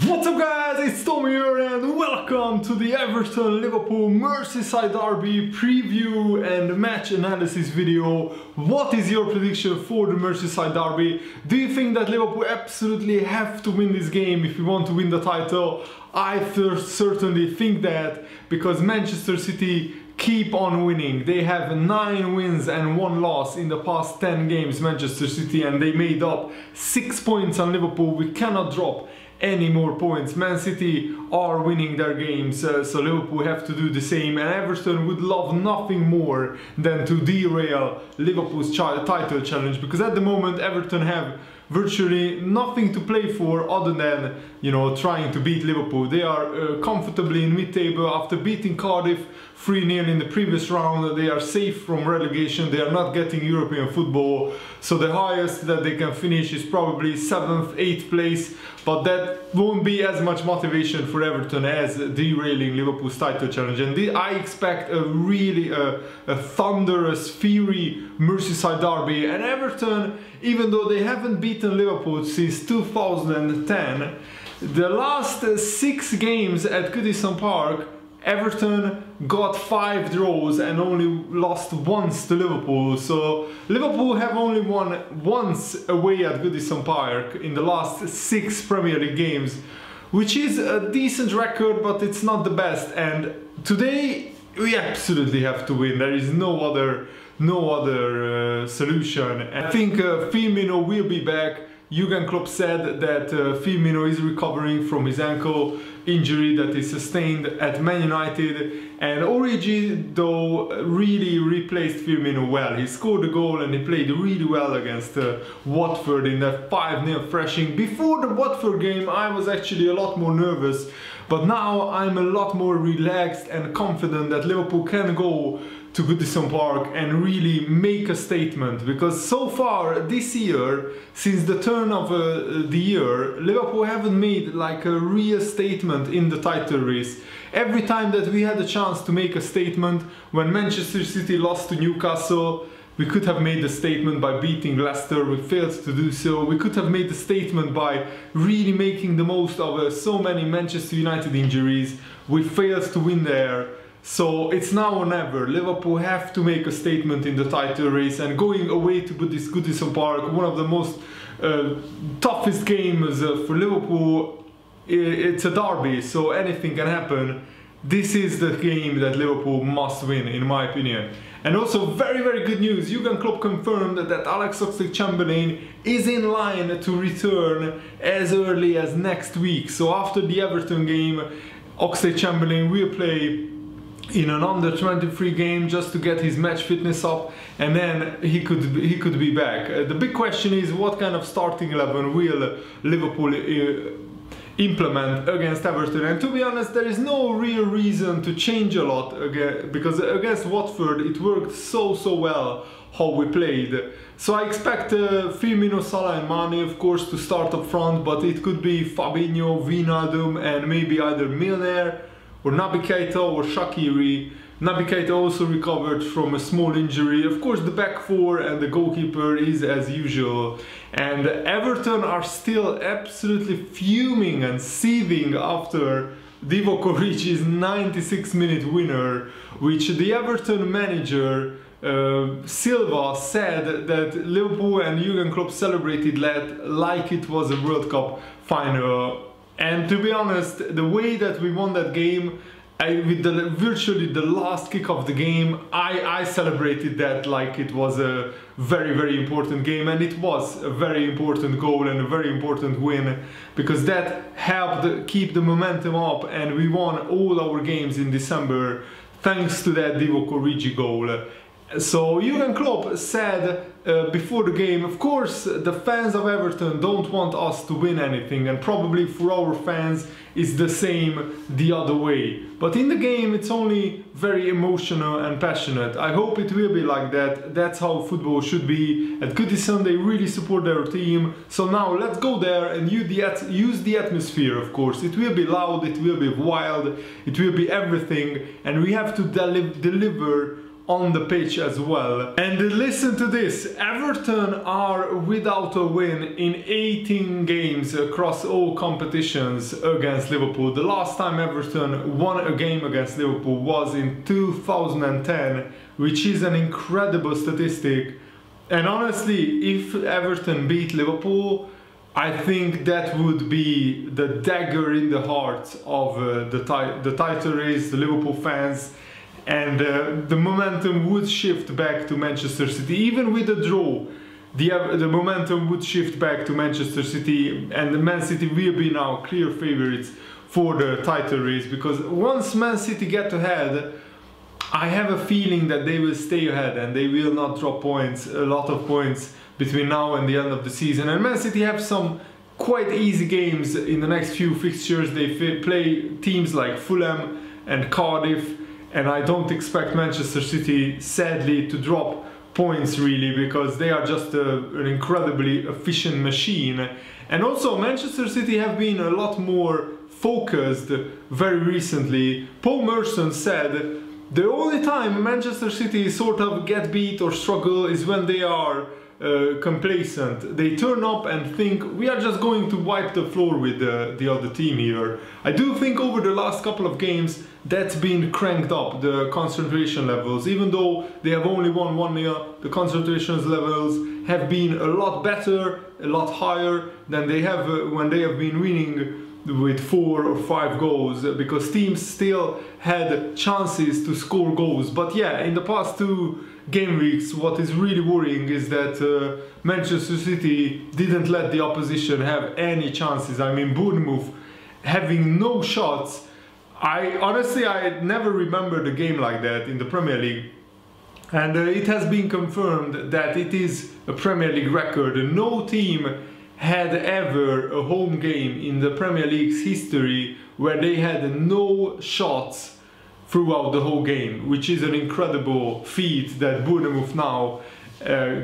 What's up guys, it's Tom here and welcome to the Everton Liverpool Merseyside Derby preview and match analysis video. What is your prediction for the Merseyside Derby? Do you think that Liverpool absolutely have to win this game if we want to win the title? I certainly think that, because Manchester City keep on winning. They have 9 wins and 1 loss in the past 10 games, Manchester City, and they made up 6 points on Liverpool. We cannot drop any more points. Man City are winning their games, so Liverpool have to do the same, and Everton would love nothing more than to derail Liverpool's title challenge, because at the moment Everton have virtually nothing to play for other than, you know, trying to beat Liverpool. They are comfortably in mid-table after beating Cardiff 3-0 in the previous round. They are safe from relegation. They are not getting European football, so the highest that they can finish is probably 7th, 8th place, but that won't be as much motivation for Everton as derailing Liverpool's title challenge. And I expect a really a thunderous, fiery Merseyside derby, and Everton, even though they haven't beaten Liverpool since 2010, the last 6 games at Goodison Park, Everton got 5 draws and only lost once to Liverpool. So Liverpool have only won once away at Goodison Park in the last 6 Premier League games, which is a decent record, but it's not the best. And today we absolutely have to win. There is no other solution. I think Firmino will be back. Jurgen Klopp said that Firmino is recovering from his ankle injury that he sustained at Man United, and Origi though really replaced Firmino well. He scored a goal and he played really well against Watford in that 5-0 thrashing. Before the Watford game I was actually a lot more nervous, but now I'm a lot more relaxed and confident that Liverpool can go to Goodison Park and really make a statement, because so far this year, since the turn of the year, Liverpool haven't made like a real statement in the title race. Every time that we had a chance to make a statement, when Manchester City lost to Newcastle, we could have made a statement by beating Leicester. We failed to do so. We could have made a statement by really making the most of so many Manchester United injuries. We failed to win there. So it's now or never. Liverpool have to make a statement in the title race, and going away to Goodison Park, one of the most toughest games for Liverpool. It's a derby, so anything can happen. This is the game that Liverpool must win, in my opinion. And also very, very good news. Jurgen Klopp confirmed that Alex Oxlade-Chamberlain is in line to return as early as next week. So after the Everton game, Oxlade-Chamberlain will play in an under-23 game just to get his match fitness up, and then he could be back. The big question is, what kind of starting 11 will Liverpool implement against Everton? And to be honest, there is no real reason to change a lot again, because against Watford it worked so well how we played. So I expect Firmino, Salah and Mane of course to start up front, but it could be Fabinho, Wijnaldum and maybe either Milner or Naby Keita or Shaqiri. Naby Keita also recovered from a small injury. Of course the back 4 and the goalkeeper is as usual. And Everton are still absolutely fuming and seething after Divock Origi's 96-minute winner, which the Everton manager Silva said that Liverpool and Jurgen Klopp celebrated like it was a World Cup final. And to be honest, the way that we won that game, with virtually the last kick of the game, I celebrated that like it was a very, very important game, and it was a very important goal and a very important win, because that helped keep the momentum up, and we won all our games in December thanks to that Divock Origi goal. So Jurgen Klopp said before the game, of course the fans of Everton don't want us to win anything, and probably for our fans it's the same the other way, but in the game it's only very emotional and passionate. I hope it will be like that. That's how football should be. At Goodison they really support their team, so now let's go there and use the atmosphere. Of course it will be loud, it will be wild, it will be everything, and we have to deliver on the pitch as well. And listen to this, Everton are without a win in 18 games across all competitions against Liverpool. The last time Everton won a game against Liverpool was in 2010, which is an incredible statistic. And honestly, if Everton beat Liverpool, I think that would be the dagger in the heart of the title race, the Liverpool fans. And the momentum would shift back to Manchester City. Even with a draw, the momentum would shift back to Manchester City, and Man City will be now clear favourites for the title race, because once Man City get ahead, I have a feeling that they will stay ahead and they will not drop points, a lot of points between now and the end of the season. And Man City have some quite easy games in the next few fixtures. They play teams like Fulham and Cardiff, and I don't expect Manchester City, sadly, to drop points really, because they are just an incredibly efficient machine. And also Manchester City have been a lot more focused very recently. Paul Merson said the only time Manchester City sort of get beat or struggle is when they are complacent. They turn up and think we are just going to wipe the floor with the other team here. I do think over the last couple of games that's been cranked up, the concentration levels. Even though they have only won 1-0, the concentration levels have been a lot better, a lot higher than they have when they have been winning with 4 or 5 goals, because teams still had chances to score goals. But yeah, in the past 2 game weeks, what is really worrying is that Manchester City didn't let the opposition have any chances. I mean, Bournemouth having no shots. I never remembered a game like that in the Premier League. And it has been confirmed that it is a Premier League record. No team had ever a home game in the Premier League's history where they had no shots throughout the whole game, which is an incredible feat that Bournemouth now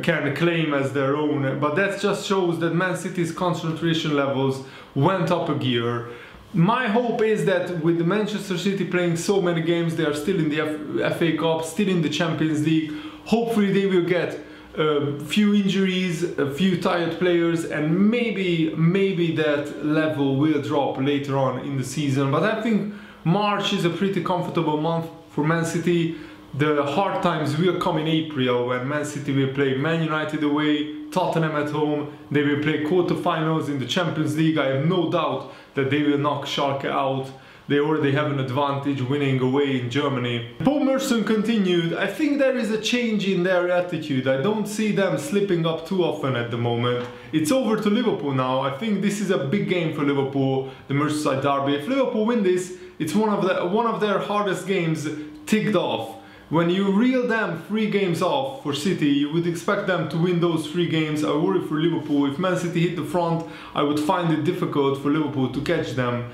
can claim as their own. But that just shows that Man City's concentration levels went up a gear. My hope is that with Manchester City playing so many games, they are still in the FA Cup, still in the Champions League. Hopefully they will get a few injuries, a few tired players, and maybe that level will drop later on in the season. But I think March is a pretty comfortable month for Man City. The hard times will come in April when Man City will play Man United away, Tottenham at home. They will play quarterfinals in the Champions League. I have no doubt that they will knock Schalke out. They already have an advantage winning away in Germany. Paul Merson continued, I think there is a change in their attitude. I don't see them slipping up too often at the moment. It's over to Liverpool now. I think this is a big game for Liverpool, the Merseyside derby. If Liverpool win this, it's one of their hardest games ticked off. When you reel them 3 games off for City, you would expect them to win those 3 games. I worry for Liverpool. If Man City hit the front, I would find it difficult for Liverpool to catch them.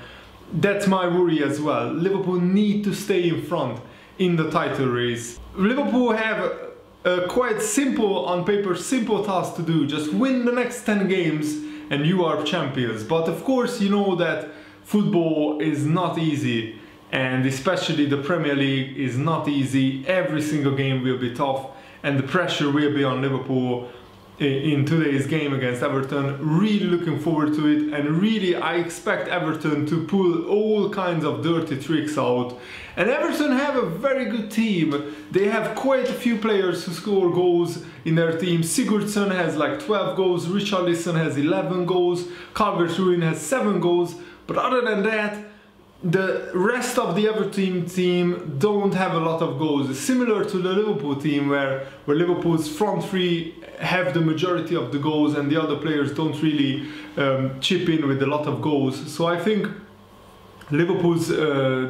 That's my worry as well. Liverpool need to stay in front in the title race. Liverpool have a quite simple, on paper, simple task to do. Just win the next 10 games and you are champions. But of course you know that football is not easy, and especially the Premier League is not easy. Every single game will be tough and the pressure will be on Liverpool in today's game against Everton. Really looking forward to it, and really I expect Everton to pull all kinds of dirty tricks out. And Everton have a very good team. They have quite a few players who score goals in their team. Sigurdsson has like 12 goals, Richarlison has 11 goals, Calvert-Lewin has 7 goals. But other than that, the rest of the Everton team don't have a lot of goals. Similar to the Liverpool team, where Liverpool's front 3 have the majority of the goals and the other players don't really chip in with a lot of goals. So I think Liverpool's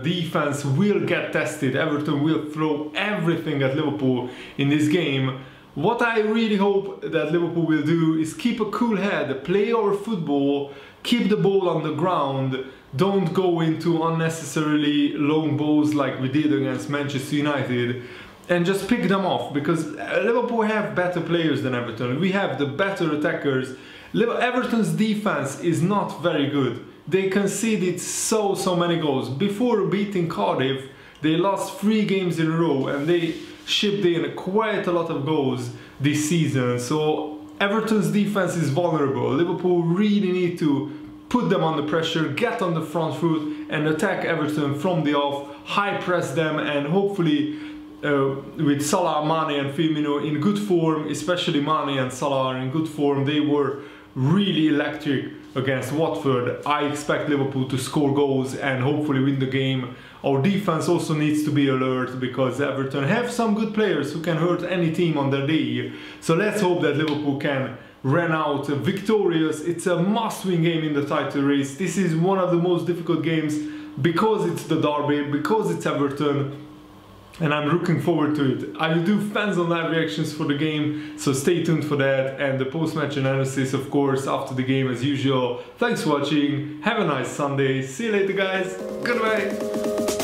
defense will get tested. Everton will throw everything at Liverpool in this game. What I really hope that Liverpool will do is keep a cool head, play our football, keep the ball on the ground, don't go into unnecessarily long balls like we did against Manchester United, and just pick them off, because Liverpool have better players than Everton. We have the better attackers. Everton's defense is not very good. They conceded so many goals. Before beating Cardiff, they lost 3 games in a row, and they shipped in quite a lot of goals this season. So Everton's defense is vulnerable. Liverpool really need to put them under pressure, get on the front foot and attack Everton from the off, high press them, and hopefully with Salah, Mane and Firmino in good form, especially Mane and Salah are in good form. They were really electric against Watford. I expect Liverpool to score goals and hopefully win the game. Our defense also needs to be alert because Everton have some good players who can hurt any team on their day. So let's hope that Liverpool can run out victorious. It's a must-win game in the title race. This is one of the most difficult games because it's the derby, because it's Everton, and I'm looking forward to it. I will do Fanzone live reactions for the game, so stay tuned for that, and the post-match analysis, of course, after the game as usual. Thanks for watching, have a nice Sunday, see you later guys, goodbye!